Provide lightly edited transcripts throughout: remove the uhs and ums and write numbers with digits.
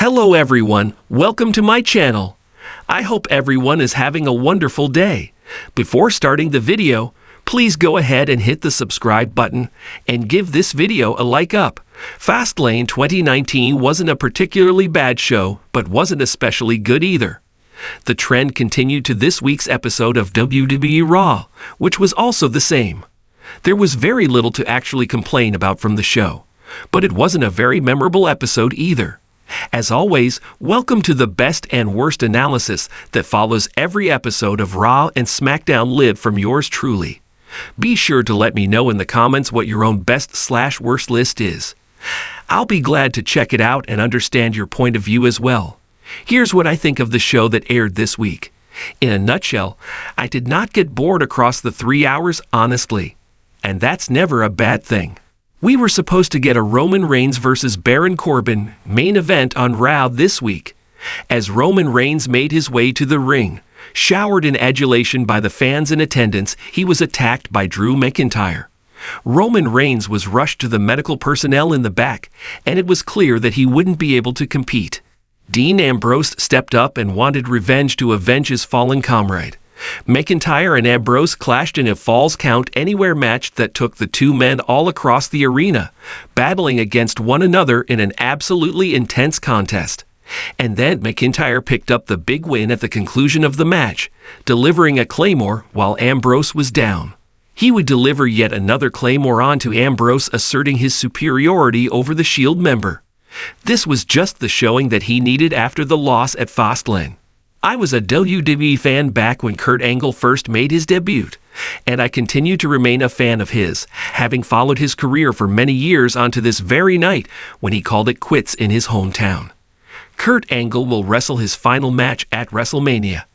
Hello everyone, welcome to my channel. I hope everyone is having a wonderful day. Before starting the video, please go ahead and hit the subscribe button and give this video a like up. Fastlane 2019 wasn't a particularly bad show, but wasn't especially good either. The trend continued to this week's episode of WWE Raw, which was also the same. There was very little to actually complain about from the show, but it wasn't a very memorable episode either. As always, welcome to the best and worst analysis that follows every episode of Raw and SmackDown Live from yours truly. Be sure to let me know in the comments what your own best/worst list is. I'll be glad to check it out and understand your point of view as well. Here's what I think of the show that aired this week. In a nutshell, I did not get bored across the 3 hours, honestly. And that's never a bad thing. We were supposed to get a Roman Reigns versus Baron Corbin main event on Raw this week. As Roman Reigns made his way to the ring, showered in adulation by the fans in attendance, he was attacked by Drew McIntyre. Roman Reigns was rushed to the medical personnel in the back, and it was clear that he wouldn't be able to compete. Dean Ambrose stepped up and wanted revenge to avenge his fallen comrade. McIntyre and Ambrose clashed in a Falls Count Anywhere match that took the two men all across the arena, battling against one another in an absolutely intense contest. And then McIntyre picked up the big win at the conclusion of the match, delivering a Claymore while Ambrose was down. He would deliver yet another Claymore onto Ambrose, asserting his superiority over the Shield member. This was just the showing that he needed after the loss at Fastlane. I was a WWE fan back when Kurt Angle first made his debut, and I continue to remain a fan of his, having followed his career for many years onto this very night when he called it quits in his hometown. Kurt Angle will wrestle his final match at WrestleMania,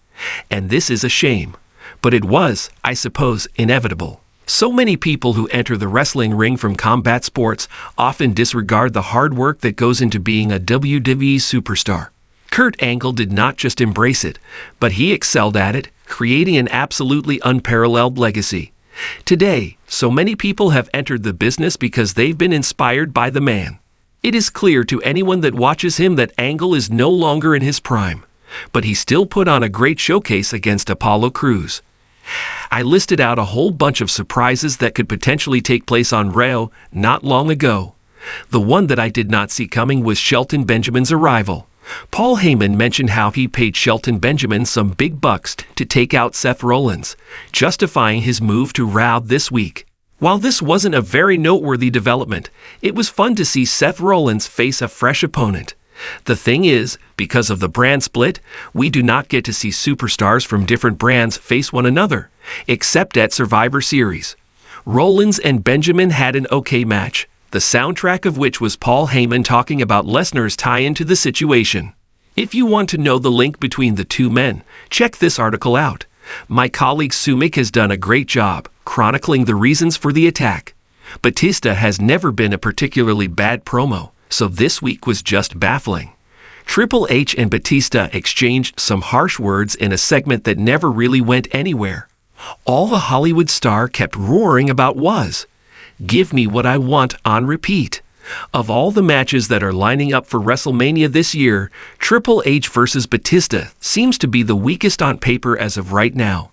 and this is a shame, but it was, I suppose, inevitable. So many people who enter the wrestling ring from combat sports often disregard the hard work that goes into being a WWE superstar. Kurt Angle did not just embrace it, but he excelled at it, creating an absolutely unparalleled legacy. Today, so many people have entered the business because they've been inspired by the man. It is clear to anyone that watches him that Angle is no longer in his prime, but he still put on a great showcase against Apollo Crews. I listed out a whole bunch of surprises that could potentially take place on Raw not long ago. The one that I did not see coming was Shelton Benjamin's arrival. Paul Heyman mentioned how he paid Shelton Benjamin some big bucks to take out Seth Rollins, justifying his move to Raw this week. While this wasn't a very noteworthy development, it was fun to see Seth Rollins face a fresh opponent. The thing is, because of the brand split, we do not get to see superstars from different brands face one another, except at Survivor Series. Rollins and Benjamin had an okay match, the soundtrack of which was Paul Heyman talking about Lesnar's tie-in to the situation. If you want to know the link between the two men, check this article out. My colleague Sumik has done a great job chronicling the reasons for the attack. Batista has never been a particularly bad promo, so this week was just baffling. Triple H and Batista exchanged some harsh words in a segment that never really went anywhere. All the Hollywood star kept roaring about was, "Give me what I want" on repeat. Of all the matches that are lining up for WrestleMania this year, Triple H versus Batista seems to be the weakest on paper as of right now.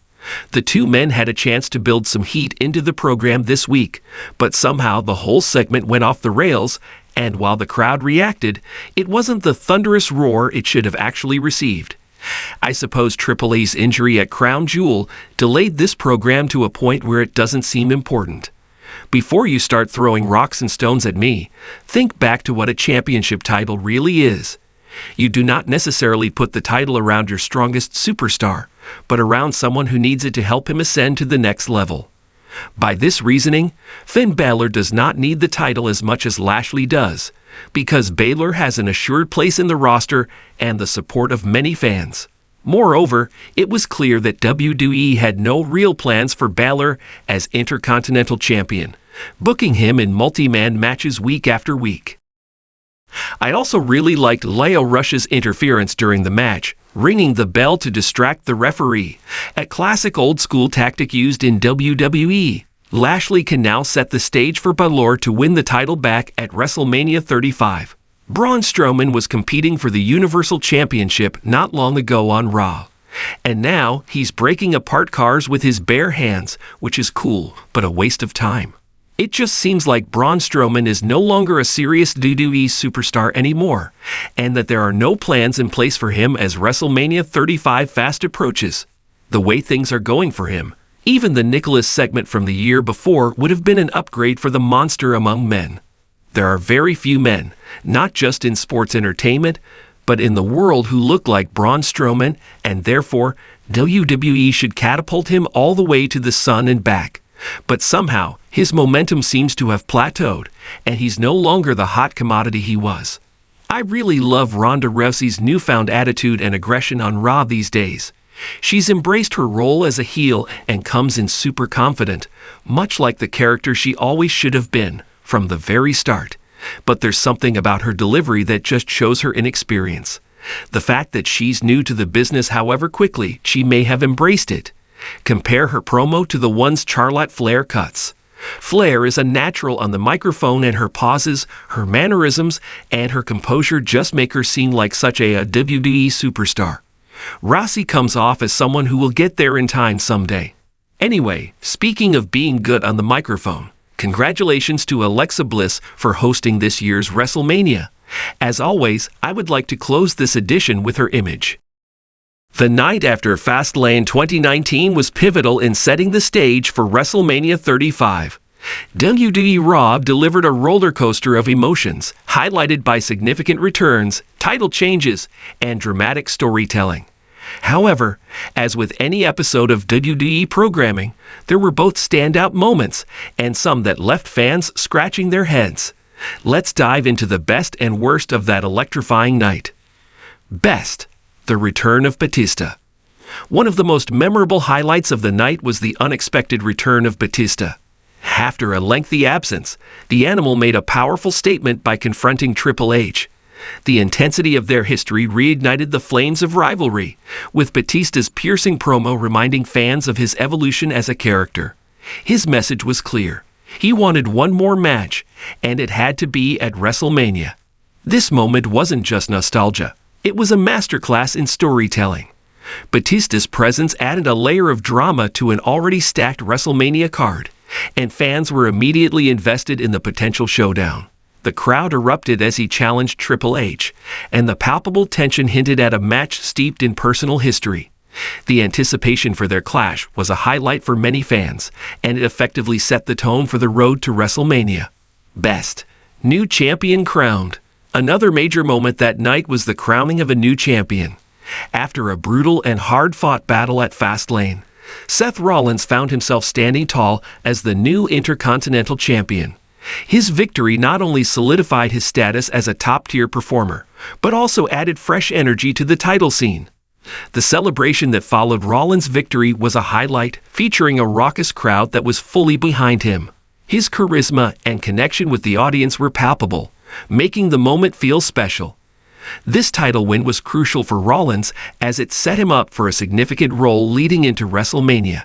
The two men had a chance to build some heat into the program this week, but somehow the whole segment went off the rails, and while the crowd reacted, it wasn't the thunderous roar it should have actually received. I suppose Triple H's injury at Crown Jewel delayed this program to a point where it doesn't seem important. Before you start throwing rocks and stones at me, think back to what a championship title really is. You do not necessarily put the title around your strongest superstar, but around someone who needs it to help him ascend to the next level. By this reasoning, Finn Balor does not need the title as much as Lashley does, because Balor has an assured place in the roster and the support of many fans. Moreover, it was clear that WWE had no real plans for Balor as Intercontinental Champion, booking him in multi-man matches week after week. I also really liked Lio Rush's interference during the match, ringing the bell to distract the referee, a classic old-school tactic used in WWE. Lashley can now set the stage for Balor to win the title back at WrestleMania 35. Braun Strowman was competing for the Universal Championship not long ago on Raw. And now he's breaking apart cars with his bare hands, which is cool, but a waste of time. It just seems like Braun Strowman is no longer a serious WWE superstar anymore, and that there are no plans in place for him as WrestleMania 35 fast approaches. The way things are going for him, even the Nicholas segment from the year before would have been an upgrade for the monster among men. There are very few men, not just in sports entertainment, but in the world who look like Braun Strowman, and therefore WWE should catapult him all the way to the sun and back. But somehow, his momentum seems to have plateaued, and he's no longer the hot commodity he was. I really love Ronda Rousey's newfound attitude and aggression on Raw these days. She's embraced her role as a heel and comes in super confident, much like the character she always should have been, from the very start. But there's something about her delivery that just shows her inexperience. The fact that she's new to the business, however quickly she may have embraced it. Compare her promo to the ones Charlotte Flair cuts. Flair is a natural on the microphone, and her pauses, her mannerisms, and her composure just make her seem like such a WWE superstar. Rousey comes off as someone who will get there in time someday. Anyway, speaking of being good on the microphone, congratulations to Alexa Bliss for hosting this year's WrestleMania. As always, I would like to close this edition with her image. The night after Fastlane 2019 was pivotal in setting the stage for WrestleMania 35. WWE Raw delivered a roller coaster of emotions, highlighted by significant returns, title changes, and dramatic storytelling. However, as with any episode of WWE programming, there were both standout moments and some that left fans scratching their heads. Let's dive into the best and worst of that electrifying night. Best: the return of Batista. One of the most memorable highlights of the night was the unexpected return of Batista. After a lengthy absence, the Animal made a powerful statement by confronting Triple H. The intensity of their history reignited the flames of rivalry, with Batista's piercing promo reminding fans of his evolution as a character. His message was clear. He wanted one more match, and it had to be at WrestleMania. This moment wasn't just nostalgia. It was a masterclass in storytelling. Batista's presence added a layer of drama to an already stacked WrestleMania card, and fans were immediately invested in the potential showdown. The crowd erupted as he challenged Triple H, and the palpable tension hinted at a match steeped in personal history. The anticipation for their clash was a highlight for many fans, and it effectively set the tone for the road to WrestleMania. Best: new champion crowned. Another major moment that night was the crowning of a new champion. After a brutal and hard-fought battle at Fastlane, Seth Rollins found himself standing tall as the new Intercontinental Champion. His victory not only solidified his status as a top-tier performer, but also added fresh energy to the title scene. The celebration that followed Rollins' victory was a highlight, featuring a raucous crowd that was fully behind him. His charisma and connection with the audience were palpable, making the moment feel special. This title win was crucial for Rollins as it set him up for a significant role leading into WrestleMania,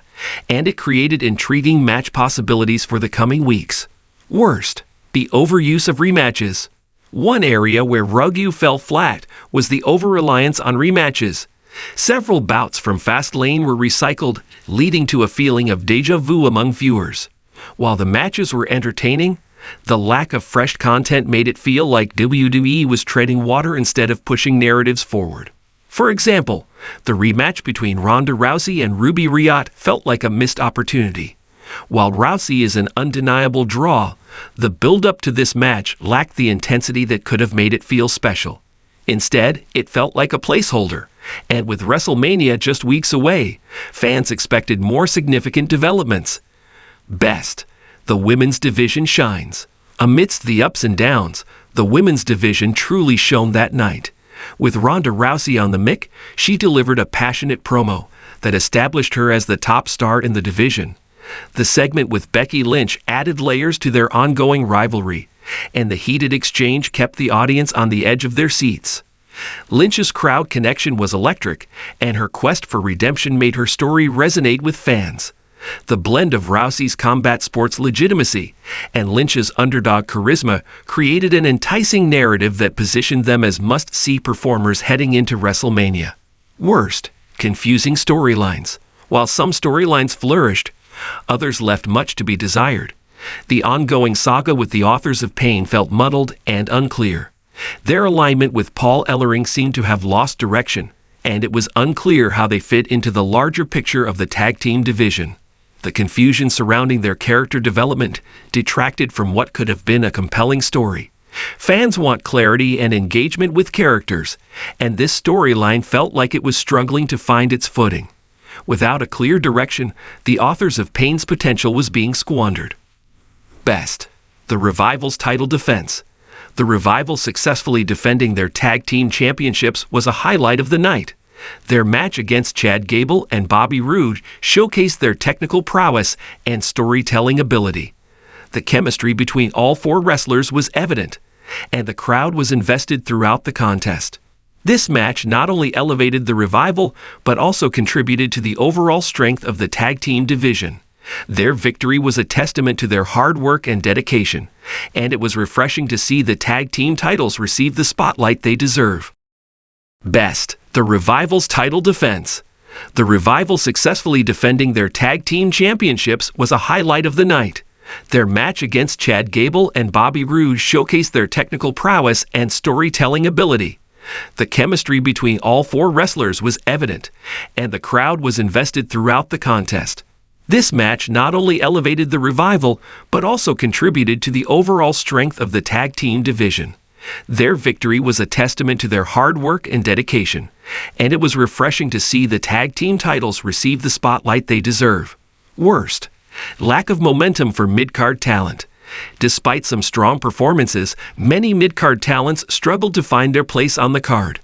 and it created intriguing match possibilities for the coming weeks. Worst: the overuse of rematches. One area where Raw fell flat was the over-reliance on rematches. Several bouts from Fastlane were recycled, leading to a feeling of déjà vu among viewers. While the matches were entertaining, the lack of fresh content made it feel like WWE was treading water instead of pushing narratives forward. For example, the rematch between Ronda Rousey and Ruby Riott felt like a missed opportunity. While Rousey is an undeniable draw, the build-up to this match lacked the intensity that could have made it feel special. Instead, it felt like a placeholder, and with WrestleMania just weeks away, fans expected more significant developments. Best: the women's division shines. Amidst the ups and downs, the women's division truly shone that night. With Ronda Rousey on the mic, she delivered a passionate promo that established her as the top star in the division. The segment with Becky Lynch added layers to their ongoing rivalry, and the heated exchange kept the audience on the edge of their seats. Lynch's crowd connection was electric, and her quest for redemption made her story resonate with fans. The blend of Rousey's combat sports legitimacy and Lynch's underdog charisma created an enticing narrative that positioned them as must-see performers heading into WrestleMania. Worst, confusing storylines. While some storylines flourished, others left much to be desired. The ongoing saga with the authors of Pain felt muddled and unclear. Their alignment with Paul Ellering seemed to have lost direction, and it was unclear how they fit into the larger picture of the tag team division. The confusion surrounding their character development detracted from what could have been a compelling story. Fans want clarity and engagement with characters, and this storyline felt like it was struggling to find its footing. Without a clear direction, the authors of Pain's potential was being squandered. Best, the Revival's title defense. The Revival successfully defending their tag team championships was a highlight of the night. Their match against Chad Gable and Bobby Roode showcased their technical prowess and storytelling ability. The chemistry between all four wrestlers was evident, and the crowd was invested throughout the contest. This match not only elevated the Revival, but also contributed to the overall strength of the tag team division. Their victory was a testament to their hard work and dedication, and it was refreshing to see the tag team titles receive the spotlight they deserve. Best, the Revival's title defense. The Revival successfully defending their tag team championships was a highlight of the night. Their match against Chad Gable and Bobby Roode showcased their technical prowess and storytelling ability. The chemistry between all four wrestlers was evident, and the crowd was invested throughout the contest. This match not only elevated the Revival, but also contributed to the overall strength of the tag team division. Their victory was a testament to their hard work and dedication, and it was refreshing to see the tag team titles receive the spotlight they deserve. Worst, lack of momentum for mid-card talent. Despite some strong performances, many mid-card talents struggled to find their place on the card.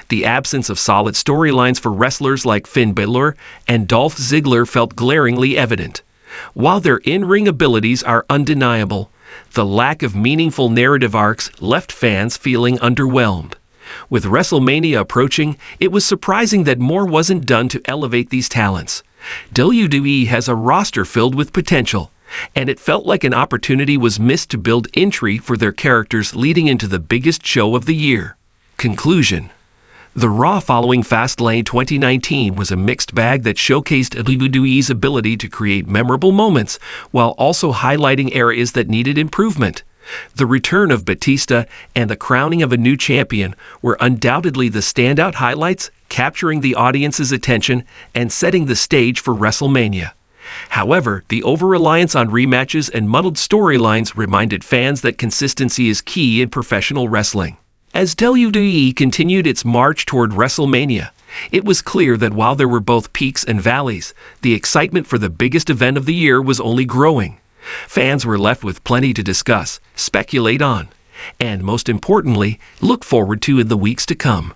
The absence of solid storylines for wrestlers like Finn Balor and Dolph Ziggler felt glaringly evident. While their in-ring abilities are undeniable, the lack of meaningful narrative arcs left fans feeling underwhelmed. With WrestleMania approaching, it was surprising that more wasn't done to elevate these talents. WWE has a roster filled with potential, and it felt like an opportunity was missed to build intrigue for their characters leading into the biggest show of the year. Conclusion. The Raw following Fastlane 2019 was a mixed bag that showcased WWE's ability to create memorable moments while also highlighting areas that needed improvement. The return of Batista and the crowning of a new champion were undoubtedly the standout highlights, capturing the audience's attention and setting the stage for WrestleMania. However, the over-reliance on rematches and muddled storylines reminded fans that consistency is key in professional wrestling. As WWE continued its march toward WrestleMania, it was clear that while there were both peaks and valleys, the excitement for the biggest event of the year was only growing. Fans were left with plenty to discuss, speculate on, and most importantly, look forward to in the weeks to come.